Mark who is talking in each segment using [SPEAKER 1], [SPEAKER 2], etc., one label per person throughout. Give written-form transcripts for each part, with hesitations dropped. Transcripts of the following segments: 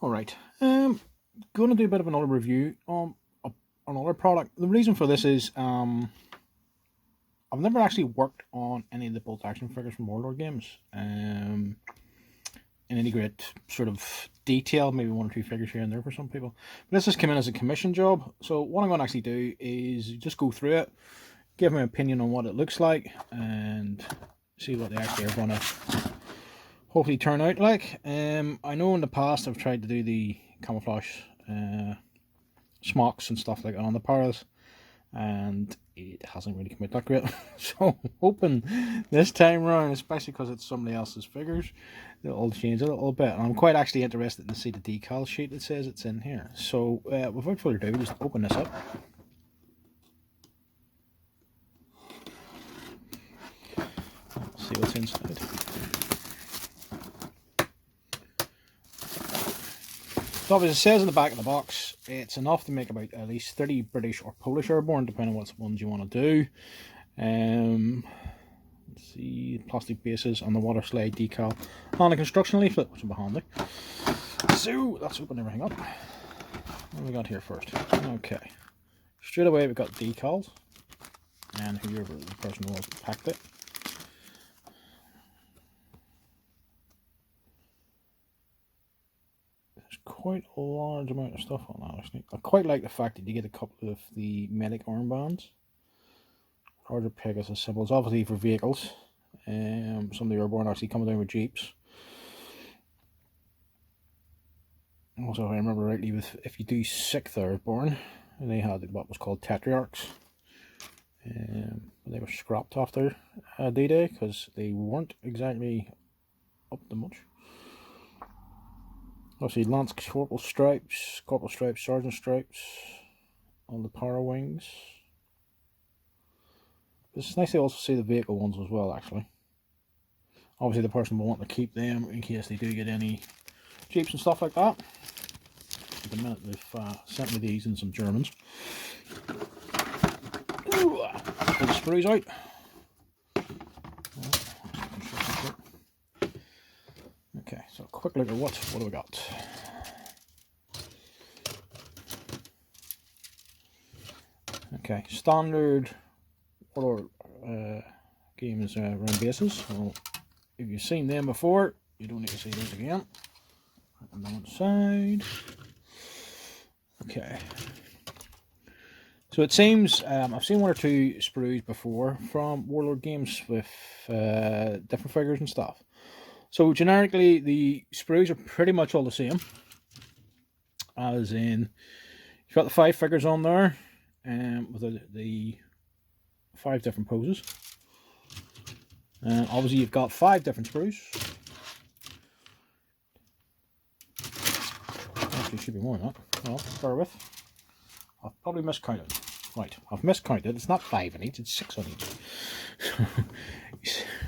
[SPEAKER 1] Alright, going to do a bit of another review on another product. The reason for this is I've never actually worked on any of the bolt action figures from Warlord games in any great sort of detail, maybe one or two figures here and there for some people. But this has come in as a commission job, so what I'm going to actually do is just go through it, give my opinion on what it looks like, and see what they actually are going to hopefully turn out like. I know in the past I've tried to do the camouflage smocks and stuff like that on the paras, and it hasn't really come out that great. So I'm hoping this time round, especially because it's somebody else's figures, it'll change a little bit. And I'm quite actually interested to see the decal sheet that says it's in here. So without further ado, just open this up. See what's inside. So obviously it says in the back of the box, it's enough to make about at least 30 British or Polish Airborne, depending on what ones you want to do. Let's see, plastic bases on the water slide decal on the construction leaflet, which will be handy. So let's open everything up. What have we got here first? Okay, straight away we've got decals, and whoever the person was that packed it. Quite a large amount of stuff on that, actually. I quite like the fact that you get a couple of the medic armbands, larger Pegasus symbols, obviously for vehicles. Some of the Airborne actually coming down with jeeps. Also, if I remember rightly, if you do 6th Airborne, and they had what was called Tetrarchs. They were scrapped after D-Day because they weren't exactly up to much. Obviously, Lance Corporal Stripes, Sergeant Stripes on the power wings. It's nice to also see the vehicle ones as well, actually. Obviously, the person will want to keep them in case they do get any jeeps and stuff like that. At the minute, they've sent me these and some Germans. Ooh, pull the sprues out. Okay, so a quick look at what do we got? Okay, standard Warlord games round bases. Well, if you've seen them before, you don't need to see those again. Put them on the side. Okay. So it seems I've seen one or two sprues before from Warlord games with different figures and stuff. So generically, the sprues are pretty much all the same. As in, you've got the 5 figures on there, with the 5 different poses. Obviously, you've got 5 different sprues. Actually, should be more than that. Well, bear with. I've probably miscounted. Right, I've miscounted. It's not 5 in each; it's 6 on each.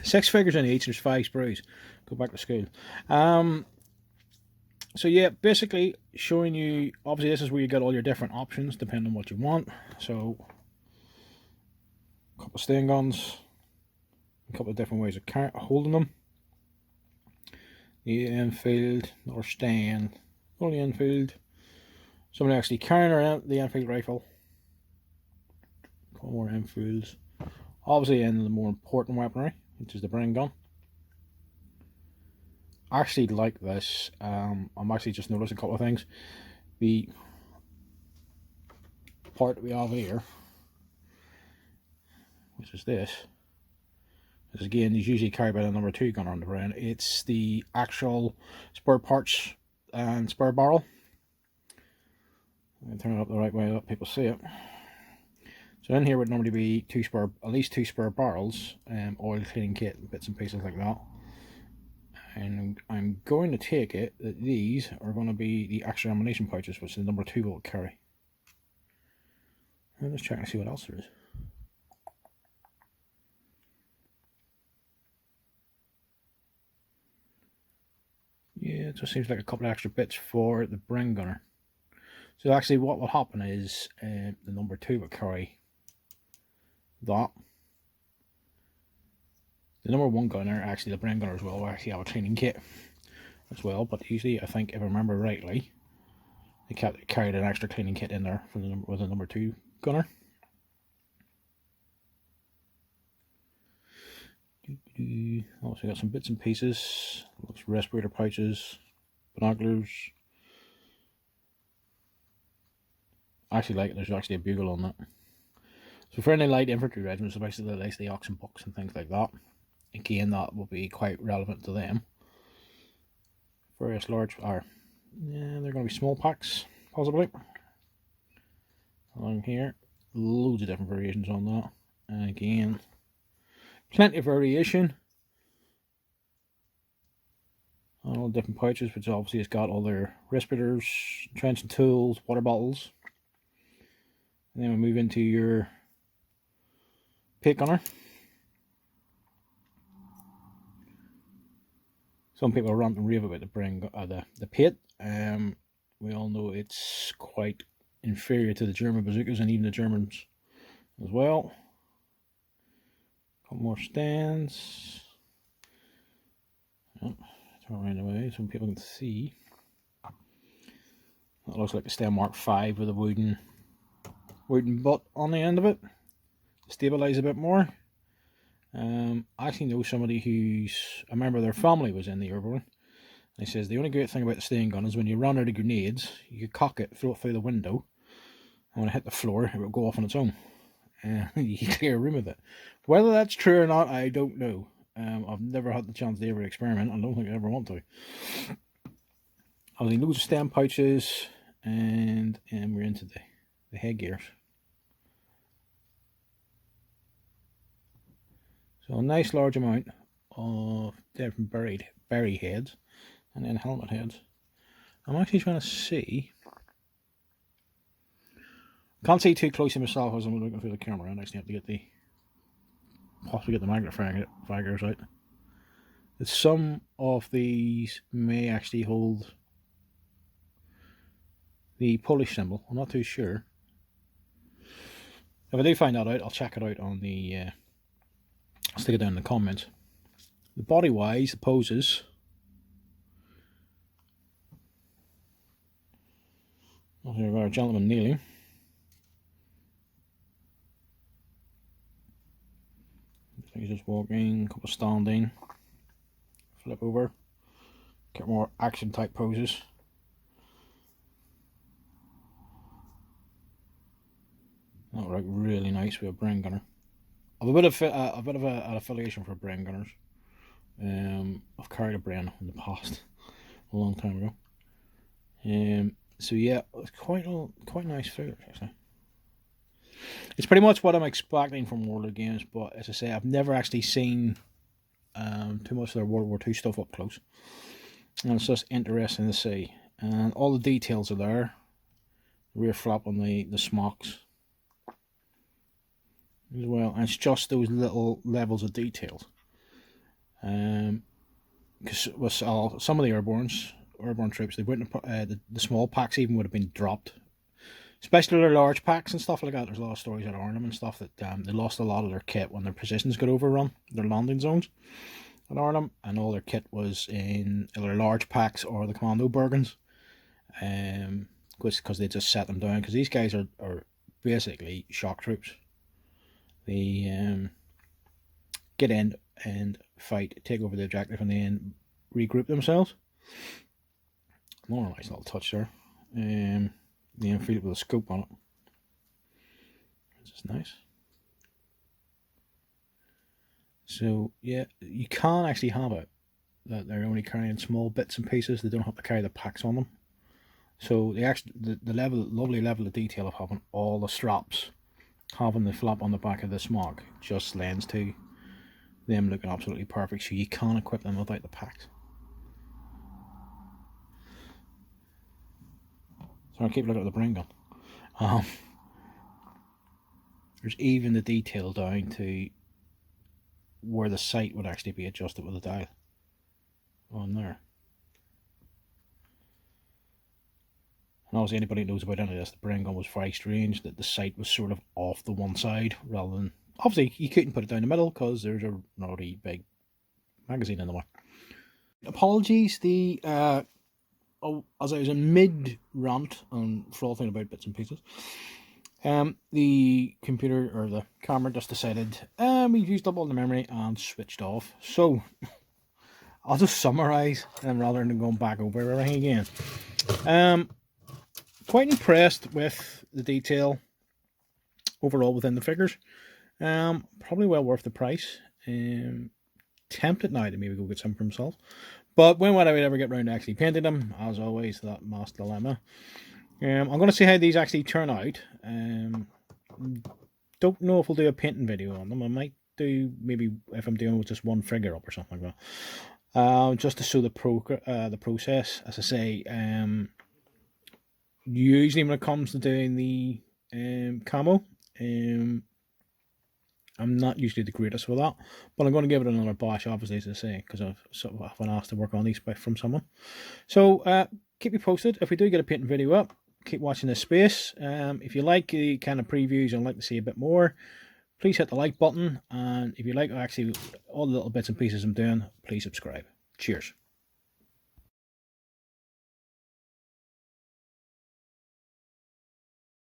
[SPEAKER 1] 6 figures in each. There's 5 sprues. Go back to school. So yeah, basically showing you, obviously this is where you get all your different options depending on what you want. So a couple of stain guns, a couple of different ways of holding them. The Enfield or Stain, only Enfield. Somebody actually carrying the Enfield rifle. A couple more Enfields. Obviously in the more important weaponry, which is the Bring gun. I actually like this. I'm actually just noticed a couple of things. The part that we have here, which is this again is usually carried by the number 2 gunner on the ground. It's the actual spare parts and spare barrel. I'm going to turn it up the right way to let people see it. So in here would normally be at least two spare barrels, oil cleaning kit, bits and pieces like that. And I'm going to take it that these are going to be the extra ammunition pouches, which the number 2 will carry. Let's check and see what else there is. Yeah, it just seems like a couple of extra bits for the Bring gunner. So actually what will happen is the number 2 will carry that. The number 1 gunner, actually the Bring gunner as well, will actually have a training kit. as well, but usually I think, if I remember rightly, they carried an extra cleaning kit in there for with the number 2 gunner. Also got some bits and pieces. Looks respirator pouches, binoculars. I actually like it. There's actually a bugle on that. So for any light infantry regiments, so basically like the oxen bucks and things like that, again, that will be quite relevant to them. Various large, or yeah, they're going to be small packs, possibly. Along here, loads of different variations on that. And again, plenty of variation. All different pouches, which obviously has got all their respirators, trenching tools, water bottles. And then we move into your pit gunner. Some people rant and rave about the pit. We all know it's quite inferior to the German bazookas and even the Germans as well. A couple more stands. Oh, turn around the way so people can see. That looks like a stand Mark V with a wooden butt on the end of it to stabilise a bit more. I actually know somebody who's a member of their family was in the Airborne. He says the only great thing about the stun gun is when you run out of grenades, you could cock it, throw it through the window, and when it hit the floor, it would go off on its own. You can clear a room with it. Whether that's true or not, I don't know. I've never had the chance to ever experiment. I don't think I ever want to. Obviously, loads of stem pouches, and we're into the headgears. So a nice large amount of different berry heads, and then helmet heads. I'm actually trying to see. Can't see too closely myself as I'm looking through the camera. I actually have to possibly get the magnifiers out. That some of these may actually hold the Polish symbol. I'm not too sure. If I do find that out, I'll check it out on the. I'll stick it down in the comments. The body wise, the poses. Here we've got a gentleman kneeling. He's just walking, a couple standing, flip over, get more action type poses. That look really nice with a brain gunner. I've a bit of an affiliation for brain gunners. I've carried a brain in the past, a long time ago. So yeah, it's quite nice figure actually. It's pretty much what I'm expecting from Warlord games, but as I say, I've never actually seen too much of their World War II stuff up close, and it's just interesting to see. And all the details are there. Rear flap on the smocks as well, and it's just those little levels of details. Because with some of the airborne troops, they wouldn't have, the small packs even would have been dropped. Especially their large packs and stuff like that. There's a lot of stories at Arnhem and stuff that they lost a lot of their kit when their positions got overrun, their landing zones at Arnhem, and all their kit was in either large packs or the commando Bergens. Because they just set them down. Because these guys are basically shock troops. They get in and fight, take over the objective, and then regroup themselves. Another nice little touch there. The Enfield with a scope on it. It's just nice. So yeah, you can actually have it that they're only carrying small bits and pieces. They don't have to carry the packs on them. So the lovely level of detail of having all the straps, having the flap on the back of the smock, just lends to them looking absolutely perfect. So you can't equip them without the packs. So I keep looking at the brain gun. There's even the detail down to where the sight would actually be adjusted with a dial on there. And obviously anybody who knows about any of this, the brain gun was very strange, that the sight was sort of off the one side rather than... Obviously you couldn't put it down the middle because there's a already big magazine in the way. Apologies, as I was in mid rant and frothing about bits and pieces, the computer or the camera just decided we've used up all the memory and switched off. So I'll just summarise rather than going back over everything again. Quite impressed with the detail overall within the figures. Probably well worth the price. Tempted now to maybe go get some for himself, but when would I ever get round to actually painting them? As always, that mass dilemma. I'm going to see how these actually turn out. Don't know if we'll do a painting video on them. I might do, maybe if I'm doing with just one figure up or something like that. Just to show the process. As I say, usually when it comes to doing the camo, I'm not usually the greatest with that, but I'm going to give it another bash, obviously, as I say, because I've been asked to work on these from someone. So keep me posted. If we do get a painting video up, keep watching this space. If you like the kind of previews and like to see a bit more, please hit the like button. And if you like actually all the little bits and pieces I'm doing, please subscribe. Cheers.